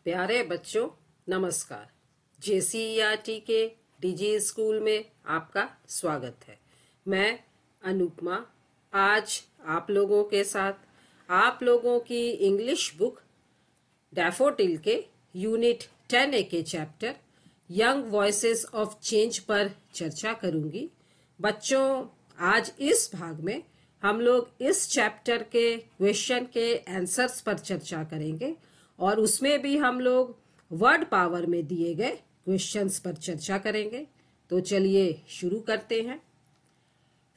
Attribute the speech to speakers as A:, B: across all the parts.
A: प्यारे बच्चों नमस्कार। JCERT के DG स्कूल में आपका स्वागत है। मैं अनुपमा आज आप लोगों के साथ आप लोगों की इंग्लिश बुक डैफोडिल के यूनिट 10A के chapter young voices of change पर चर्चा करूंगी। बच्चों आज इस भाग में हम लोग इस चैप्टर के क्वेश्चन के आंसर्स पर चर्चा करेंगे और उसमें भी हम लोग वर्ड पावर में दिए गए क्वेश्चंस पर चर्चा करेंगे। तो चलिए शुरू करते हैं।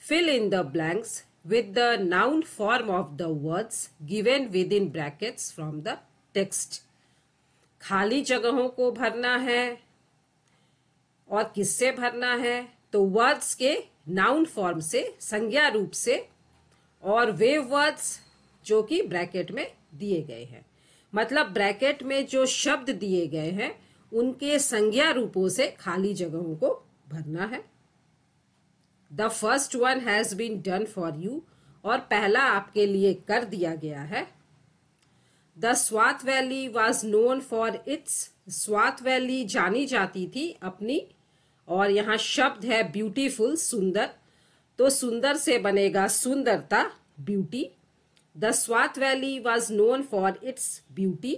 A: Fill in the blanks with the noun form of the words given within brackets from the text। खाली जगहों को भरना है और किससे भरना है? तो वर्ड्स के नाउन फॉर्म से, संज्ञा रूप से, और वे वर्ड्स जो कि ब्रैकेट में दिए गए हैं। मतलब ब्रैकेट में जो शब्द दिए गए हैं उनके संज्ञा रूपों से खाली जगहों को भरना है। The first one has been done for you, और पहला आपके लिए कर दिया गया है। The Swat valley was known for its, Swat valley जानी जाती थी अपनी, और यहाँ शब्द है ब्यूटीफुल, सुंदर। तो सुंदर से बनेगा सुंदरता, beauty. The Swat valley was known for its beauty.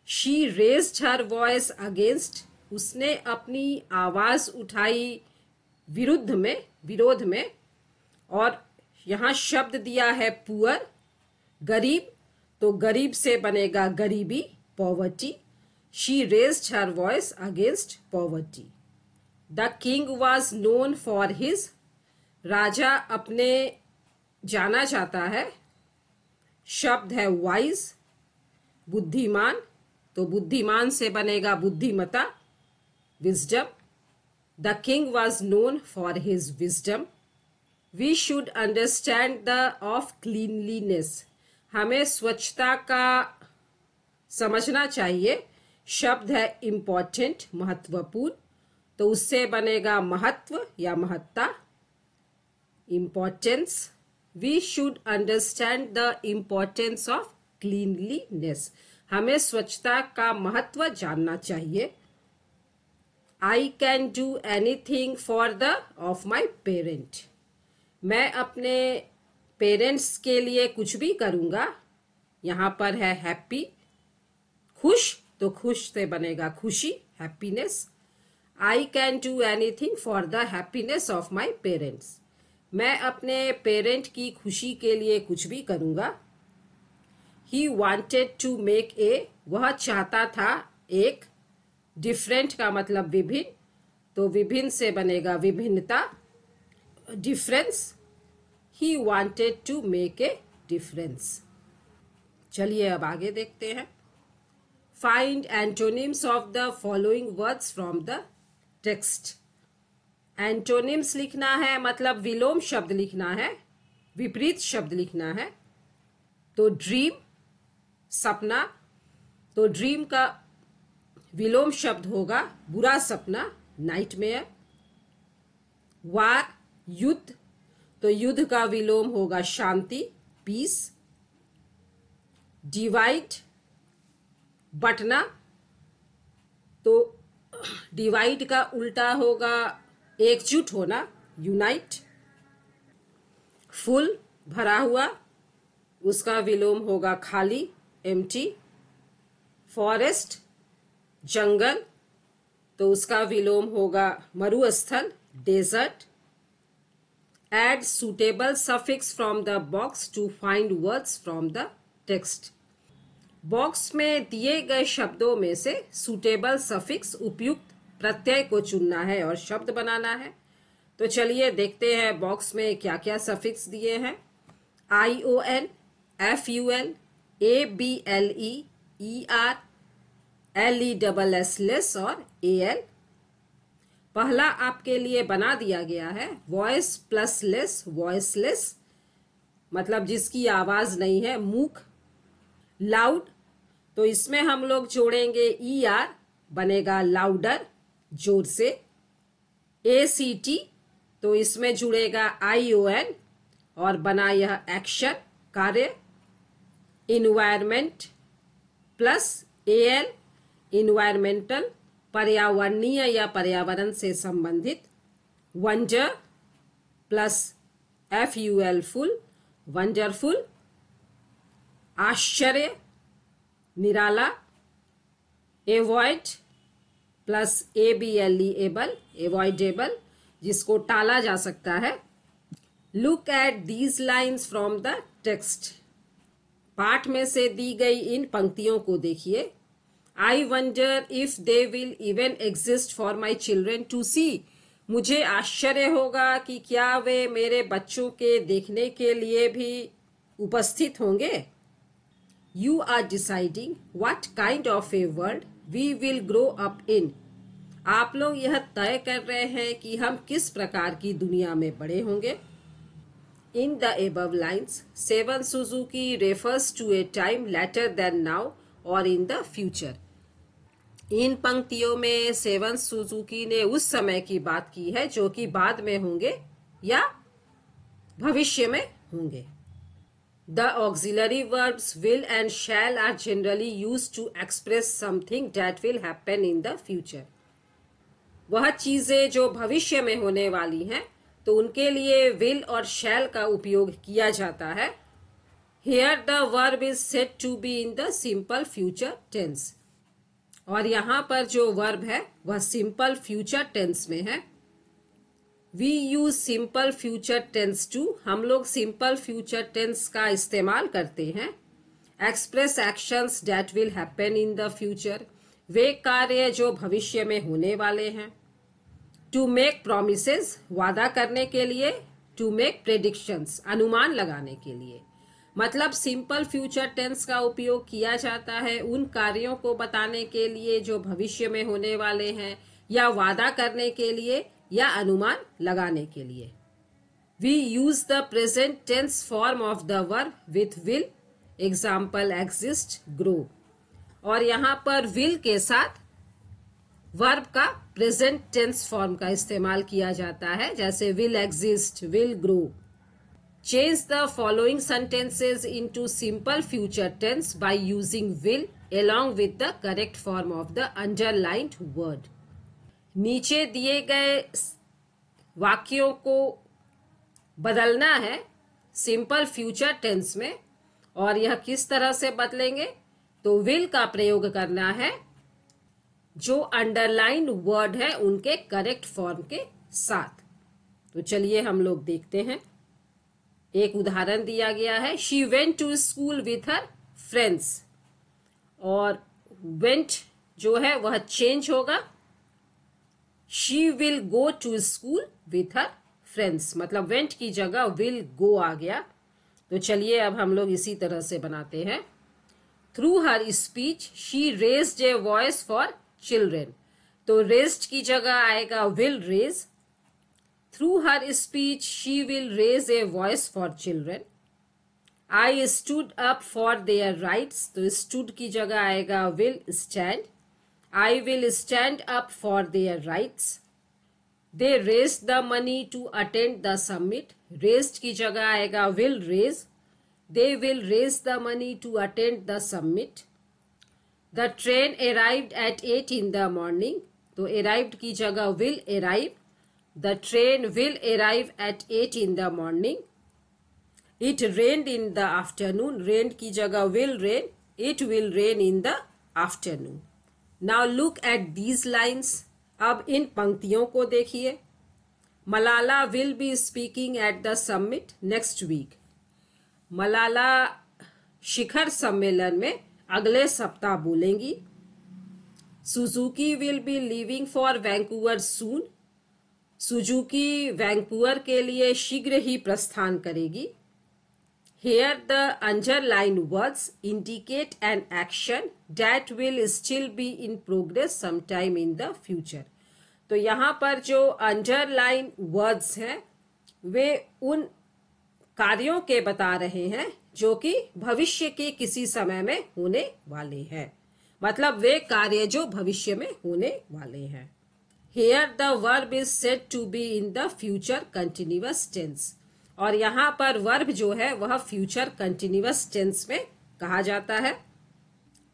A: She raised her voice against, उसने अपनी आवाज उठाई विरुद्ध में, विरोध में। और यहाँ शब्द दिया है पुअर, गरीब। तो गरीब से बनेगा गरीबी, poverty. She raised her voice against poverty. The king was known for his, राजा अपने जाना जाता है। शब्द है वाइज, बुद्धिमान। तो बुद्धिमान से बनेगा बुद्धिमता, wisdom. The king was known for his wisdom. We should understand the of cleanliness, हमें स्वच्छता का समझना चाहिए। शब्द है इम्पोर्टेंट, महत्वपूर्ण। तो उससे बनेगा महत्व या महत्ता, importance. We should understand the importance of cleanliness, हमें स्वच्छता का महत्व जानना चाहिए। I can do anything for the of my parent, मैं अपने पेरेंट्स के लिए कुछ भी करूंगा। यहाँ पर है हैप्पी, खुश। तो खुश से बनेगा खुशी, happiness. I can do anything for the happiness of my parents, मैं अपने पेरेंट की खुशी के लिए कुछ भी करूंगा। He wanted to make a, वह चाहता था एक। डिफरेंट का मतलब विभिन्न, तो विभिन्न से बनेगा विभिन्नता, difference. He wanted to make a difference. चलिए अब आगे देखते हैं। Find antonyms of the following words from the text. Antonyms लिखना है, मतलब विलोम शब्द लिखना है, विपरीत शब्द लिखना है। तो ड्रीम, सपना। तो ड्रीम का विलोम शब्द होगा बुरा सपना, नाइटमेयर। वार, युद्ध। तो युद्ध का विलोम होगा शांति, पीस। डिवाइड, बंटना। तो डिवाइड का उल्टा होगा एकजुट होना, यूनाइट। फुल, भरा हुआ, उसका विलोम होगा खाली, एम्प्टी। फॉरेस्ट, जंगल। तो उसका विलोम होगा मरुस्थल, desert. Add suitable suffix from the box to find words from the text. Box में दिए गए शब्दों में से सुटेबल सफिक्स, उपयुक्त प्रत्यय को चुनना है और शब्द बनाना है। तो चलिए देखते हैं बॉक्स में क्या क्या सफिक्स दिए हैं। ION, FUL, ABLE, ER, LESS और AL। पहला आपके लिए बना दिया गया है वॉइस प्लस लेस, वॉइसलेस, मतलब जिसकी आवाज नहीं है, मूक। लाउड, तो इसमें हम लोग जोड़ेंगे ER, बनेगा लाउडर, जोर से। ACT, तो इसमें जुड़ेगा ION और बना यह एक्शन, कार्य। इन्वायरमेंट प्लस AL, इन्वायरमेंटल, पर्यावरणीय या पर्यावरण से संबंधित, wonder plus FUL ful, wonderful, आश्चर्य, निराला, avoid plus ABLE able, avoidable, जिसको टाला जा सकता है। Look at these lines from the text. पाठ में से दी गई इन पंक्तियों को देखिए। I wonder if they will even exist for my children to see. मुझे आश्चर्य होगा कि क्या वे मेरे बच्चों के देखने के लिए भी उपस्थित होंगे। You are deciding what kind of a world we will grow up in. आप लोग यह तय कर रहे हैं कि हम किस प्रकार की दुनिया में बड़े होंगे। In the above lines, seven Suzuki refers to a time later than now or in the future. इन पंक्तियों में सेवन सुजुकी ने उस समय की बात की है जो कि बाद में होंगे या भविष्य में होंगे। The auxiliary verbs will and shall are generally used to express something that will happen in the future. वह चीजें जो भविष्य में होने वाली हैं तो उनके लिए will और shall का उपयोग किया जाता है। Here the verb is said to be in the simple future tense. और यहाँ पर जो वर्ब है वह सिंपल फ्यूचर टेंस में है। We use simple future tense to, हम लोग सिंपल फ्यूचर टेंस का इस्तेमाल करते हैं। Express actions that will happen in the future, वे कार्य जो भविष्य में होने वाले हैं। टू मेक प्रोमिसेस, वादा करने के लिए। टू मेक प्रेडिक्शंस, अनुमान लगाने के लिए। मतलब सिंपल फ्यूचर टेंस का उपयोग किया जाता है उन कार्यों को बताने के लिए जो भविष्य में होने वाले हैं, या वादा करने के लिए, या अनुमान लगाने के लिए। We use the present tense form of the verb with will, example exist, grow. और यहाँ पर विल के साथ वर्ब का प्रेजेंट टेंस फॉर्म का इस्तेमाल किया जाता है, जैसे will exist, will grow. Change the following sentences into simple future tense by using will along with the correct form of the underlined word. नीचे दिए गए वाक्यों को बदलना है सिंपल फ्यूचर टेंस में, और यह किस तरह से बदलेंगे, तो will का प्रयोग करना है जो अंडरलाइंड वर्ड है उनके करेक्ट फॉर्म के साथ। तो चलिए हम लोग देखते हैं। एक उदाहरण दिया गया है, she went to school with her friends, और वेंट जो है वह चेंज होगा, she will go to school with her friends, मतलब वेंट की जगह विल गो आ गया। तो चलिए अब हम लोग इसी तरह से बनाते हैं। Through her speech she raised a voice for children, तो रेज्ड की जगह आएगा will raise. Through her speech, she will raise a voice for children. I stood up for their rights. तो stood की जगह आएगा will stand. I will stand up for their rights. They raised the money to attend the summit. Raised की जगह आएगा will raise. They will raise the money to attend the summit. The train arrived at 8 in the morning. तो arrived की जगह will arrive. The train will arrive at 8 in the morning. It rained in the afternoon. Rained की जगह will rain. It will rain in the afternoon. Now look at these lines. अब इन पंक्तियों को देखिए। Malala will be speaking at the summit next week. Malala शिखर सम्मेलन में अगले सप्ताह बोलेंगी। Suzuki will be leaving for Vancouver soon. Suzuki Vancouver के लिए शीघ्र ही प्रस्थान करेगी। Here the underlined words indicate an action that will still be in progress sometime in the future. तो यहाँ पर जो अंडरलाइन वर्ड्स हैं वे उन कार्यों के बता रहे हैं जो कि भविष्य के किसी समय में होने वाले हैं, मतलब वे कार्य जो भविष्य में होने वाले हैं। Here the verb is said to be in the future continuous tense. और यहाँ पर वर्ब जो है वह फ्यूचर कंटिन्यूअस टेंस में कहा जाता है।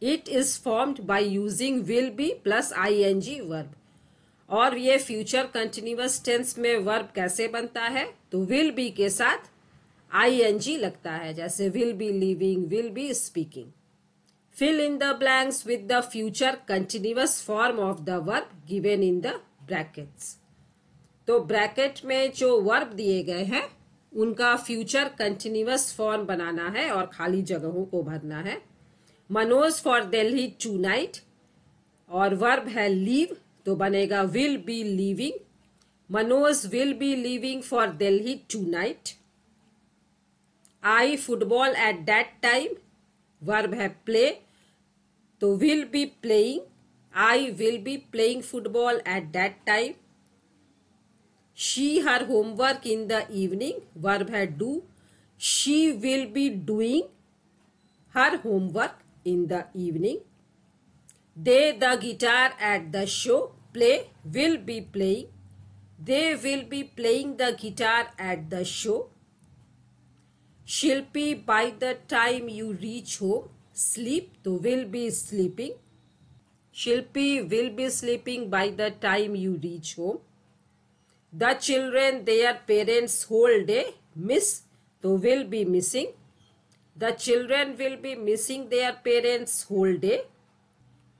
A: It is formed by using will be plus ING verb. और ये फ्यूचर कंटिन्यूअस टेंस में वर्ब कैसे बनता है, तो विल बी के साथ आईएनजी लगता है, जैसे will be living, will be speaking. Fill in the blanks with the future continuous form of the verb given in the brackets. तो ब्रैकेट में जो वर्ब दिए गए हैं उनका फ्यूचर कंटिन्यूअस फॉर्म बनाना है और खाली जगहों को भरना है। Manoj for Delhi tonight, और वर्ब है लीव, तो बनेगा will be leaving. Manoj will be leaving for Delhi tonight. I football at that time, verb है प्ले, तो will be playing. I will be playing football at that time. She her homework in the evening, verb है do, she will be doing her homework in the evening. They the guitar at the show, play will be playing, they will be playing the guitar at the show. Shilpi, by the time you reach home, sleep, तो will be sleeping. Shilpi will be sleeping by the time you reach home. The children their parents whole day miss, तो will be missing. The children will be missing their parents whole day.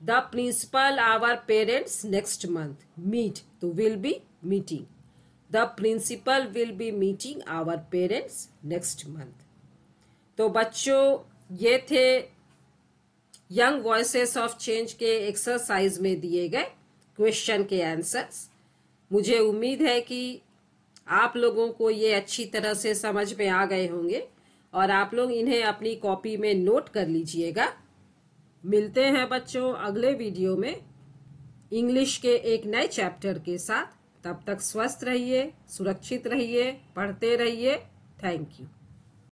A: The principal our parents next month meet, तो will be meeting. The principal will be meeting our parents next month. तो बच्चों ये थे young voices of change के exercise में दिए गए question के आंसर्स। मुझे उम्मीद है कि आप लोगों को ये अच्छी तरह से समझ में आ गए होंगे और आप लोग इन्हें अपनी कॉपी में नोट कर लीजिएगा। मिलते हैं बच्चों अगले वीडियो में इंग्लिश के एक नए चैप्टर के साथ। तब तक स्वस्थ रहिए, सुरक्षित रहिए, पढ़ते रहिए। Thank you.